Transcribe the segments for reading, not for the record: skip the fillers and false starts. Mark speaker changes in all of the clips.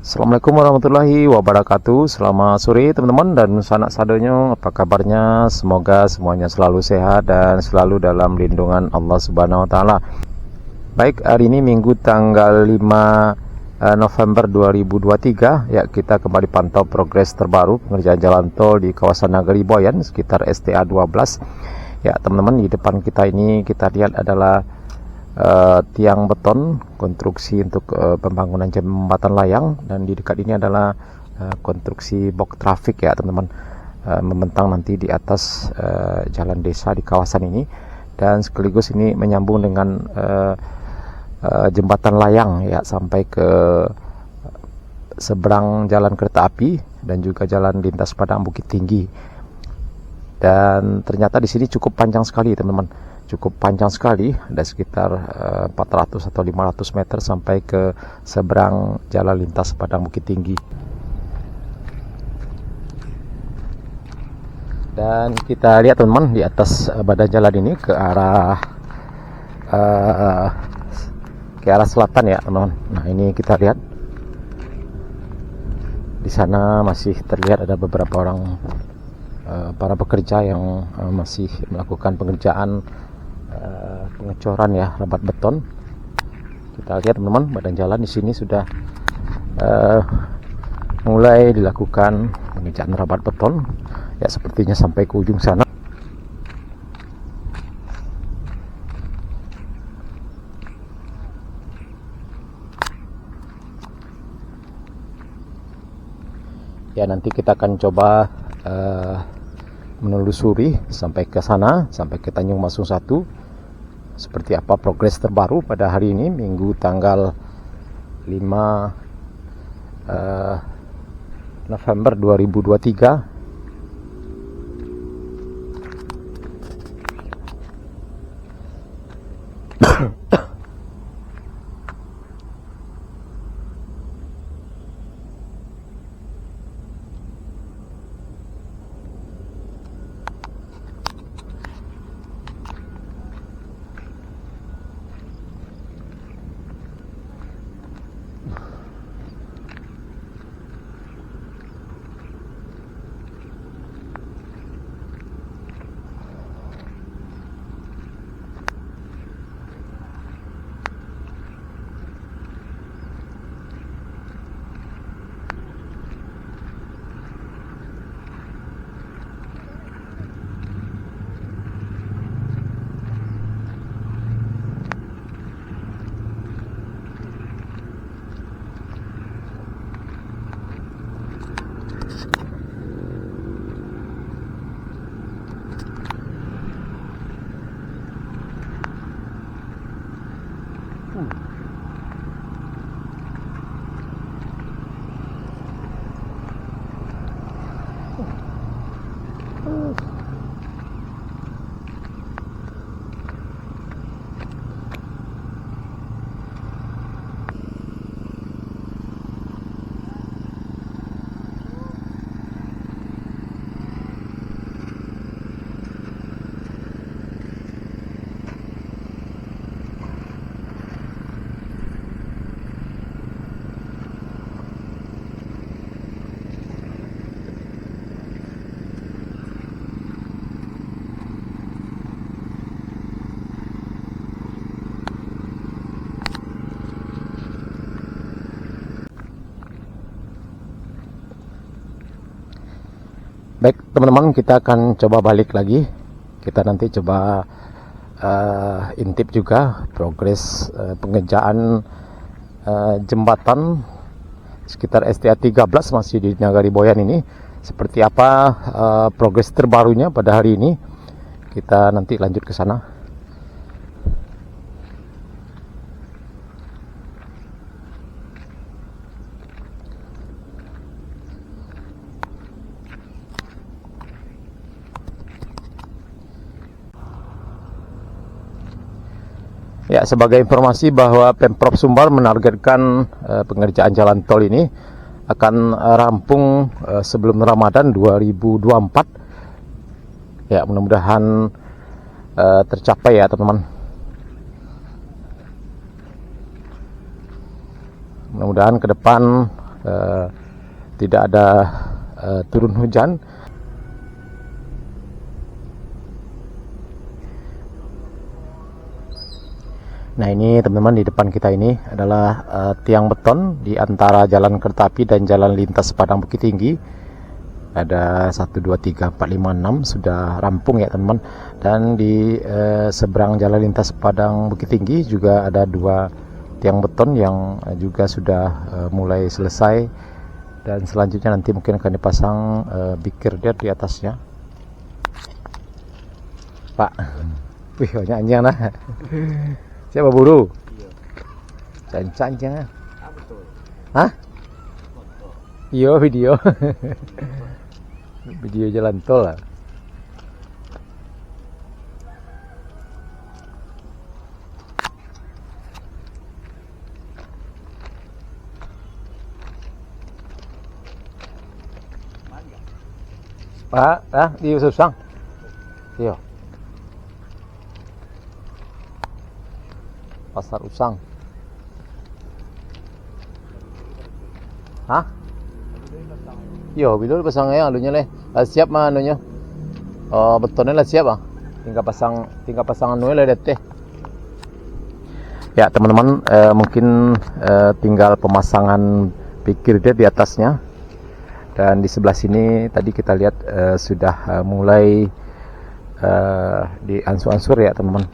Speaker 1: Assalamualaikum warahmatullahi wabarakatuh. Selamat sore teman-teman dan sanak sadonyo, apa kabarnya? Semoga semuanya selalu sehat dan selalu dalam lindungan Allah Subhanahu wa taala. Baik, hari ini Minggu tanggal 5 November 2023 ya, kita kembali pantau progres terbaru pengerjaan jalan tol di kawasan Nagari Boyan sekitar STA 12. Ya, teman-teman, di depan kita ini kita lihat adalah tiang beton konstruksi untuk pembangunan jembatan layang, dan di dekat ini adalah konstruksi box traffic ya teman-teman, membentang nanti di atas jalan desa di kawasan ini, dan sekaligus ini menyambung dengan jembatan layang ya sampai ke seberang jalan kereta api dan juga jalan lintas Padang Bukit Tinggi. Dan ternyata di sini cukup panjang sekali teman-teman, cukup panjang sekali, ada sekitar 400 atau 500 meter sampai ke seberang jalan lintas Padang Bukit Tinggi. Dan kita lihat teman-teman, di atas badan jalan ini ke arah selatan ya teman-teman. Nah, ini kita lihat di sana masih terlihat ada beberapa orang para pekerja yang masih melakukan pengerjaan pengecoran ya, rabat beton. Kita lihat teman-teman, badan jalan di sini sudah mulai dilakukan pengerjaan rabat beton ya, sepertinya sampai ke ujung sana. Ya, nanti kita akan coba menelusuri sampai ke sana, sampai ke Tanjung Masung 1, seperti apa progres terbaru pada hari ini Minggu tanggal 5 November 2023. Baik teman-teman, kita akan coba balik lagi. Kita nanti coba intip juga progres pengerjaan jembatan sekitar STA 13 masih di Nagari Boyan ini. Seperti apa progres terbarunya pada hari ini. Kita nanti lanjut ke sana. Ya, sebagai informasi bahwa Pemprov Sumbar menargetkan pengerjaan jalan tol ini akan rampung sebelum Ramadan 2024. Ya, mudah-mudahan tercapai ya teman-teman. Mudah-mudahan ke depan tidak ada turun hujan. Nah, ini teman-teman, di depan kita ini adalah tiang beton di antara jalan kereta api dan jalan lintas Padang Bukit Tinggi. Ada 1, 2, 3, 4, 5, 6 sudah rampung ya teman-teman. Dan di seberang jalan lintas Padang Bukit Tinggi juga ada 2 tiang beton yang juga sudah mulai selesai. Dan selanjutnya nanti mungkin akan dipasang big girder di atasnya. Pak, wih banyak anjing lah. Siapa buru? Cancang jangan. Hah? Iya video. Video jalan tol lah. Pak, di Usang. Iya. Pasar Usang. Hah? Yo, bila pasang ya alunya leh. Siap mah anunya. Oh, betonnya lah siap ah. Tinggal pasang anu lah deh. Ya, teman-teman, mungkin tinggal pemasangan pikir dia di atasnya. Dan di sebelah sini tadi kita lihat sudah mulai diansur-ansur ya, teman-teman.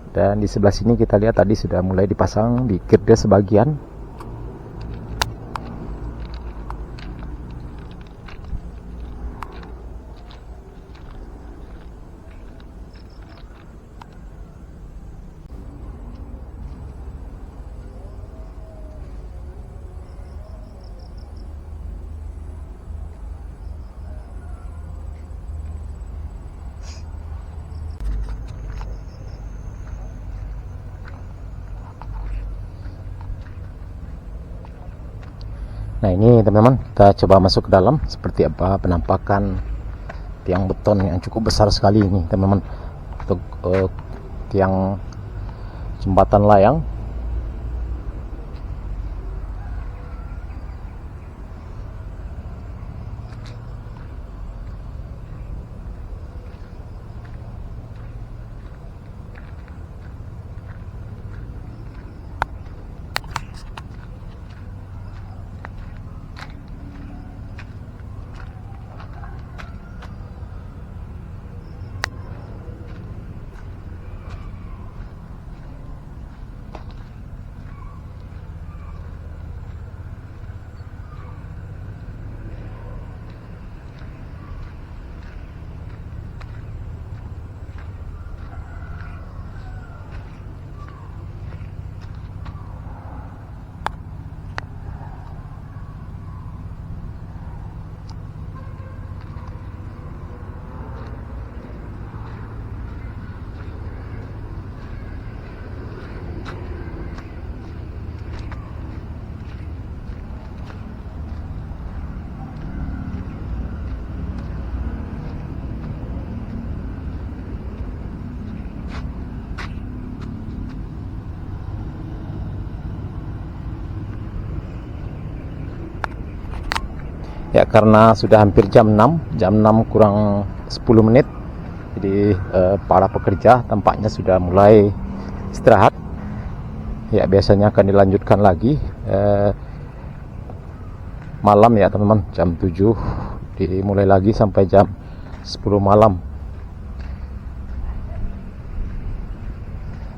Speaker 1: Dan di sebelah sini kita lihat tadi sudah mulai dipasang di girder sebagian. Nah, ini teman-teman, kita coba masuk ke dalam seperti apa penampakan tiang beton yang cukup besar sekali ini teman-teman, untuk tiang jembatan layang. Ya, karena sudah hampir jam 6 kurang 10 menit. Jadi para pekerja tampaknya sudah mulai istirahat. Ya, biasanya akan dilanjutkan lagi malam ya teman-teman, jam 7 dimulai lagi sampai jam 10 malam.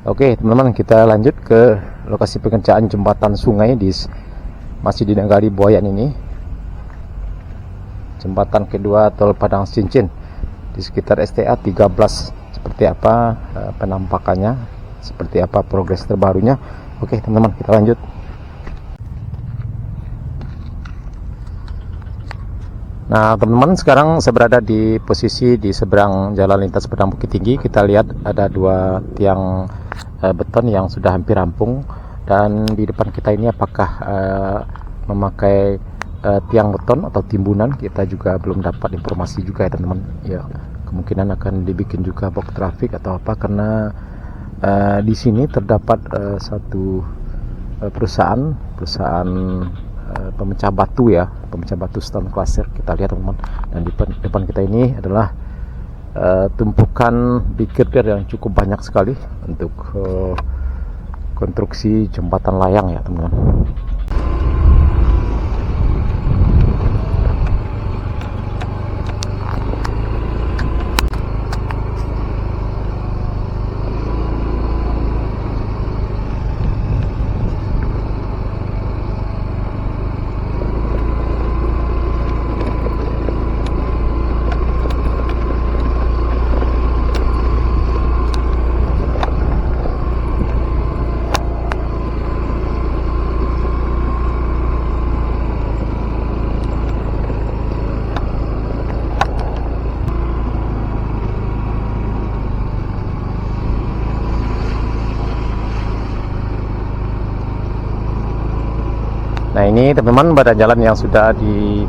Speaker 1: Oke teman-teman, kita lanjut ke lokasi pengerjaan jembatan sungai masih di Negari Buayan ini. Jembatan kedua tol Padang Cincin di sekitar STA 13. Seperti apa penampakannya, seperti apa progres terbarunya. Oke teman-teman, kita lanjut. Nah teman-teman, sekarang saya berada di posisi di seberang jalan lintas Padang Bukit Tinggi. Kita lihat ada 2 tiang beton yang sudah hampir rampung. Dan di depan kita ini apakah memakai tiang beton atau timbunan, kita juga belum dapat informasi juga ya teman-teman. Ya, kemungkinan akan dibikin juga box traffic atau apa, karena di sini terdapat satu perusahaan perusahaan pemecah batu ya, pemecah batu stone crusher. Kita lihat teman-teman, dan di depan kita ini adalah tumpukan big girder yang cukup banyak sekali untuk konstruksi jembatan layang ya teman-teman. Nah ini teman-teman badan jalan yang sudah di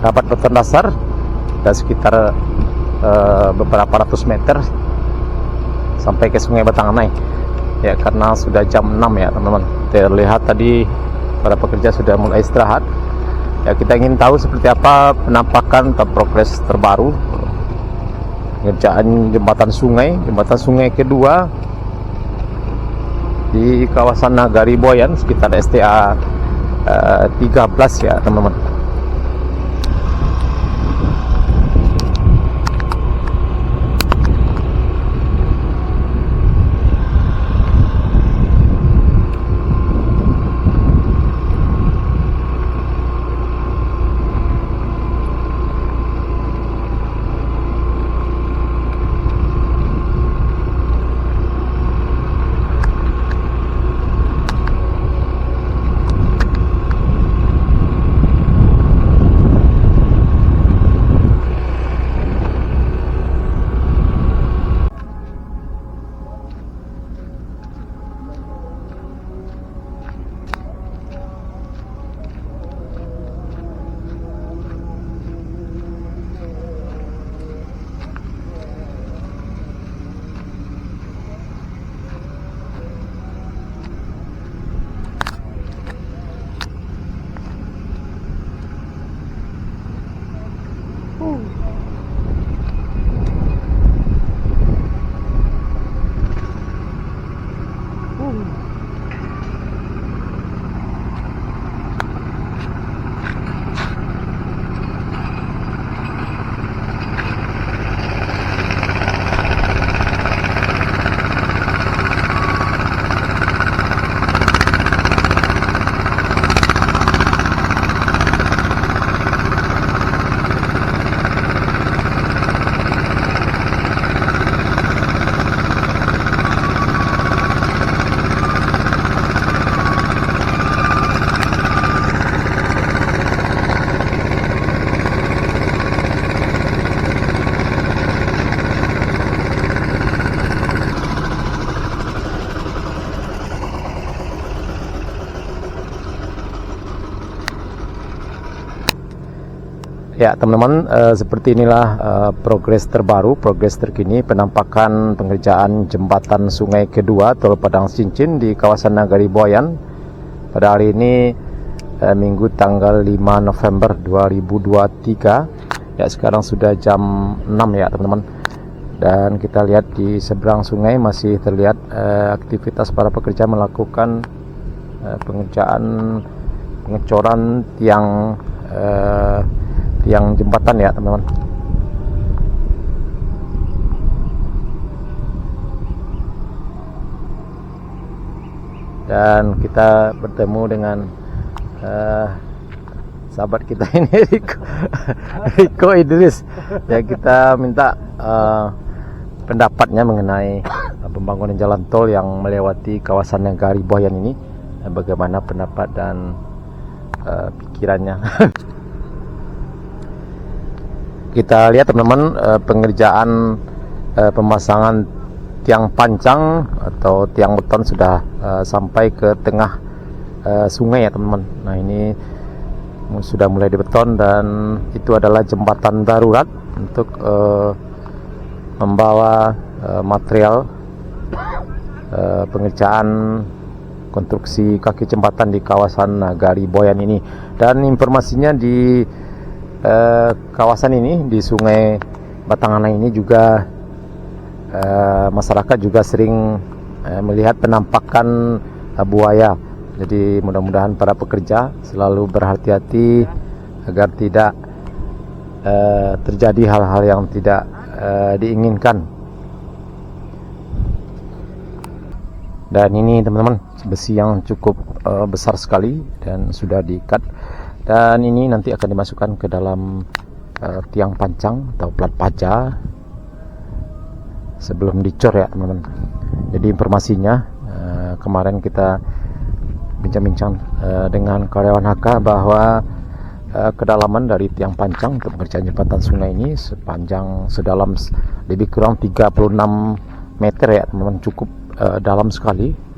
Speaker 1: rapat beton dasar, dan sekitar beberapa ratus meter sampai ke Sungai Batanganai ya, karena sudah jam 6 ya teman-teman. Terlihat tadi para pekerja sudah mulai istirahat ya. Kita ingin tahu seperti apa penampakan atau progres terbaru pengerjaan jembatan sungai kedua di kawasan Nagari Boyan sekitar STA 13 ya teman-teman. Ya teman-teman, seperti inilah progres terbaru, progres terkini penampakan pengerjaan jembatan sungai kedua Tol Padang Cincin di kawasan Nagari Boyan pada hari ini, Minggu tanggal 5 November 2023 ya. Sekarang sudah jam 6 ya teman-teman, dan kita lihat di seberang sungai masih terlihat aktivitas para pekerja melakukan pengecoran tiang jembatan ya teman-teman. Dan kita bertemu dengan sahabat kita ini, Riko Idris ya. Kita minta pendapatnya mengenai pembangunan jalan tol yang melewati kawasan Nagari Boyan ini. Bagaimana pendapat dan pikirannya. Kita lihat teman-teman, pengerjaan pemasangan tiang pancang atau tiang beton sudah sampai ke tengah sungai ya teman-teman. Nah ini sudah mulai dibeton, dan itu adalah jembatan darurat untuk membawa material pengerjaan konstruksi kaki jembatan di kawasan Nagari Boyan ini. Dan informasinya di kawasan ini, di Sungai Batanganai ini juga masyarakat juga sering melihat penampakan buaya. Jadi mudah-mudahan para pekerja selalu berhati-hati agar tidak terjadi hal-hal yang tidak diinginkan. Dan ini teman-teman, besi yang cukup besar sekali dan sudah diikat, dan ini nanti akan dimasukkan ke dalam tiang pancang atau plat paja sebelum dicor ya teman-teman. Jadi informasinya kemarin kita bincang-bincang dengan karyawan HK bahwa kedalaman dari tiang pancang untuk pengerjaan jembatan sungai ini sedalam lebih kurang 36 meter ya teman-teman, cukup dalam sekali.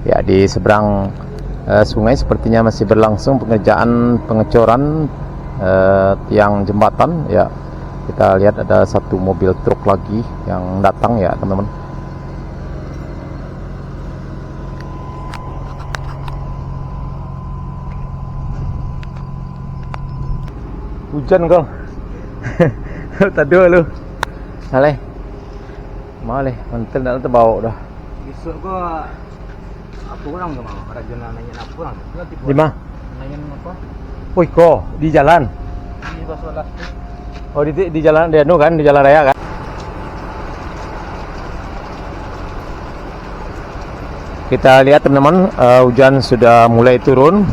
Speaker 1: Ya, di seberang sungai sepertinya masih berlangsung pengerjaan pengecoran tiang jembatan ya. Kita lihat ada satu mobil truk lagi yang datang ya teman-teman. Hujan kau. Tadi lu. Aleh. Mau leh, mantel dah terbawa dah.
Speaker 2: Besok gua aku pulang ke mau ada jurnal nanya nak pulang.
Speaker 1: Di mana?
Speaker 2: Nanya apa?
Speaker 1: Wih kok di jalan.
Speaker 2: Di Basolas.
Speaker 1: Oh di jalan dia kan, di jalan raya kan. Kita lihat teman-teman, hujan sudah mulai turun.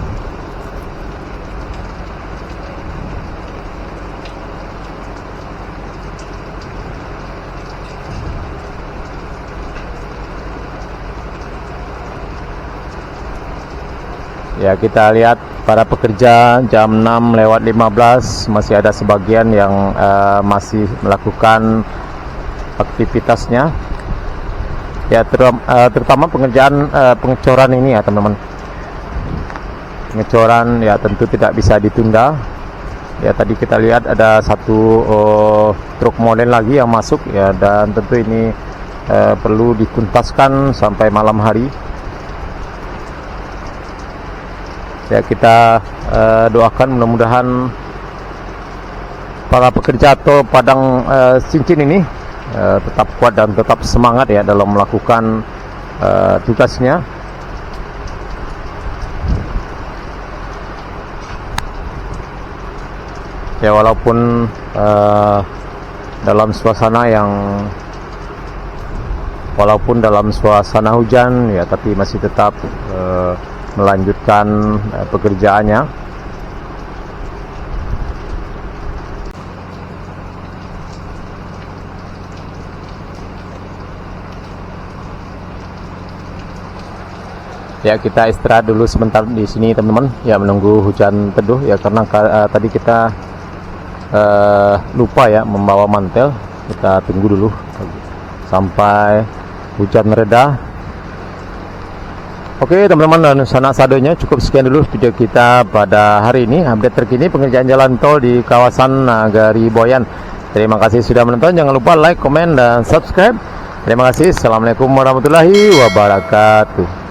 Speaker 1: Ya, kita lihat para pekerja jam 6:15 masih ada sebagian yang masih melakukan aktivitasnya. Ya, terutama pengerjaan pengecoran ini ya teman-teman. Pengecoran ya tentu tidak bisa ditunda. Ya, tadi kita lihat ada satu truk molen lagi yang masuk ya, dan tentu ini perlu dituntaskan sampai malam hari. Ya, kita doakan mudah-mudahan para pekerja atau padang cincin ini tetap kuat dan tetap semangat ya dalam melakukan tugasnya. Ya, walaupun dalam suasana hujan ya, tapi masih tetap melanjutkan pekerjaannya. Ya, kita istirahat dulu sebentar di sini teman-teman ya, menunggu hujan teduh ya, karena tadi kita lupa ya membawa mantel. Kita tunggu dulu sampai hujan reda. Oke teman-teman, dan sanak sadonya cukup sekian dulu video kita pada hari ini, update terkini pengerjaan jalan tol di kawasan Nagari Boyan. Terima kasih sudah menonton, jangan lupa like, komen, dan subscribe. Terima kasih. Assalamualaikum warahmatullahi wabarakatuh.